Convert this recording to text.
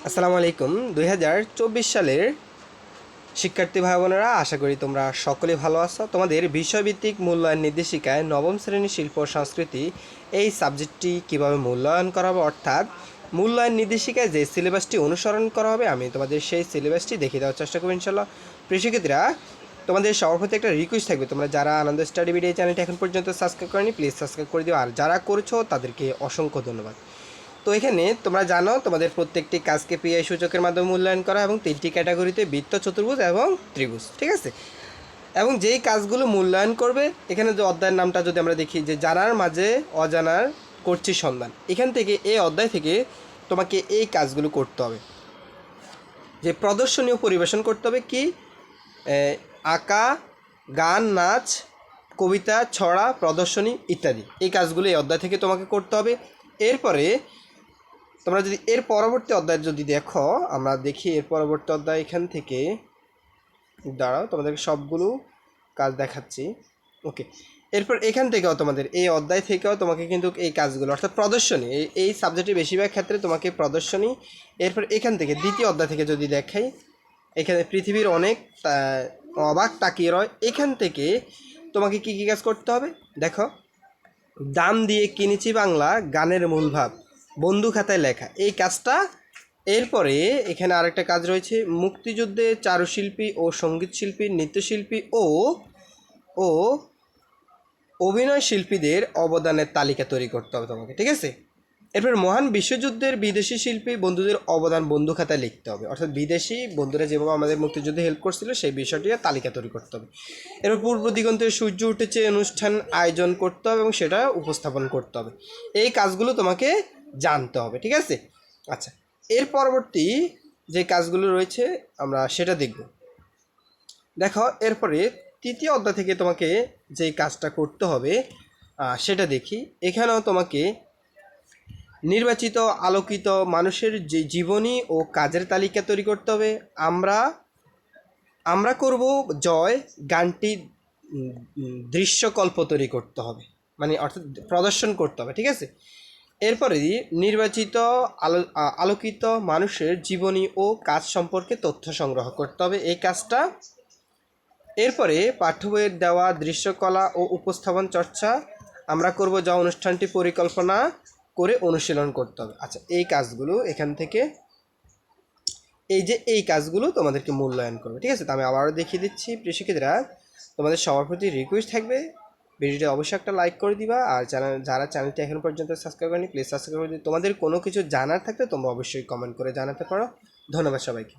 আসসালামু আলাইকুম। 2024 সালের শিক্ষার্থী ভাই বোনেরা, আশা করি তোমরা সকলে ভালো আছো। তোমাদের বিষয়ভিত্তিক মূল্যায়ন নির্দেশিকায় নবম শ্রেণী শিল্প ও সংস্কৃতি এই সাবজেক্টটি কীভাবে মূল্যায়ন করা হবে, অর্থাৎ মূল্যায়ন নির্দেশিকায় যে সিলেবাসটি অনুসরণ করা হবে আমি তোমাদের সেই সিলেবাসটি দেখিয়ে দেওয়ার চেষ্টা করবো ইনশাল্লাহ। প্রিয় শিক্ষার্থীরা, তোমাদের সবার প্রতি একটা রিকোয়েস্ট থাকবে, তোমরা যারা আনন্দ স্টাডি ভিডিও চ্যানেলটি এখন পর্যন্ত সাবস্ক্রাইব করেনি প্লিজ সাবস্ক্রাইব করে দিও, আর যারা করছো তাদেরকে অসংখ্য ধন্যবাদ। তো এখানে তোমরা জানো তোমাদের প্রত্যেকটি কাজকে পিআই সূচকের মাধ্যমে মূল্যায়ন করা এবং 3টি ক্যাটাগরিতে বৃত্ত, চতুর্ভুজ এবং ত্রিভুজ, ঠিক আছে। এবং যেই কাজগুলো মূল্যায়ন করবে, এখানে যে অধ্যায়ের নামটা যদি আমরা দেখি, যে জানার মাঝে অজানার করছি সন্ধান, এখান থেকে এই অধ্যায় থেকে তোমাকে এই কাজগুলো করতে হবে। যে প্রদর্শনীয় পরিবেশন করতে হবে কি, আঁকা, গান, নাচ, কবিতা, ছড়া, প্রদর্শনী ইত্যাদি, এই কাজগুলো এই অধ্যায় থেকে তোমাকে করতে হবে। এরপরে তোমরা যদি এর পরবর্তী অধ্যায় যদি দেখো, আমরা দেখি এর পরবর্তী অধ্যায় এখান থেকে, দাঁড়াও তোমাদেরকে সবগুলো কাজ দেখাচ্ছি। ওকে, এরপর এখান থেকেও তোমাদের এই অধ্যায় থেকেও তোমাকে কিন্তু এই কাজগুলো অর্থাৎ প্রদর্শনী, এই সাবজেক্টের বেশিরভাগ ক্ষেত্রে তোমাকে প্রদর্শনী। এরপর এখান থেকে দ্বিতীয় অধ্যায় থেকে যদি দেখাই, এখানে পৃথিবীর অনেক অবাক তাকিয়ে রয়, এখান থেকে তোমাকে কী কী কাজ করতে হবে দেখো। দাম দিয়ে কিনেছি বাংলা, গানের মূল ভাব, বন্ধু খাতায় লেখা, এই কাজটা। এরপরে এখানে আরেকটা কাজ রয়েছে, মুক্তিযুদ্ধে চারুশিল্পী ও সঙ্গীতশিল্পী, নৃত্যশিল্পী ও ও অভিনয় শিল্পীদের অবদানের তালিকা তৈরি করতে হবে তোমাকে, ঠিক আছে। এরপর মহান বিশ্বযুদ্ধের বিদেশি শিল্পী বন্ধুদের অবদান বন্ধু খাতায় লিখতে হবে, অর্থাৎ বিদেশি বন্ধুরা যেভাবে আমাদের মুক্তিযুদ্ধে হেল্প করছিল সেই বিষয়টির তালিকা তৈরি করতে হবে। এরপর পূর্ব দিগন্তে সূর্য উঠেছে অনুষ্ঠান আয়োজন করতে হবে এবং সেটা উপস্থাপন করতে হবে। এই কাজগুলো তোমাকে জানতে হবে, ঠিক আছে। আচ্ছা, এর পরবর্তী যে কাজগুলো রয়েছে আমরা সেটা দেখব। দেখো, এরপরে তৃতীয় অধ্যায় থেকে তোমাকে যেই কাজটা করতে হবে সেটা দেখি। এখানেও তোমাকে নির্বাচিত আলোকিত মানুষের যে জীবনী ও কাজের তালিকা তৈরি করতে হবে। আমরা আমরা করব জয় গানটি দৃশ্যকল্প তৈরি করতে হবে, মানে অর্থাৎ প্রদর্শন করতে হবে, ঠিক আছে। এরপরে নির্বাচিত আলোকিত মানুষের জীবনী ও কাজ সম্পর্কে তথ্য সংগ্রহ করতে হবে, এই কাজটা। এরপরে পাঠ্য বইয়ের দেওয়া দৃশ্যকলা ও উপস্থাপন চর্চা আমরা করব, যা অনুষ্ঠানটি পরিকল্পনা করে অনুশীলন করতে হবে। আচ্ছা, এই কাজগুলো এখান থেকে এই কাজগুলো তোমাদেরকে মূল্যায়ন করবে, ঠিক আছে। তো আমি আবারও দেখিয়ে দিচ্ছি। প্রিয় শিক্ষার্থীরা, তোমাদের সবার প্রতি রিকোয়েস্ট থাকবে, ভিডিওটি অবশ্যই একটা লাইক করে দিবা, আর যারা চ্যানেলটি এখন পর্যন্ত সাবস্ক্রাইব করেনি প্লিজ সাবস্ক্রাইব করে দিই। তোমাদের কোনো কিছু জানার থাকলে তোমরা অবশ্যই কমেন্ট করে জানাতে পারো। ধন্যবাদ সবাইকে।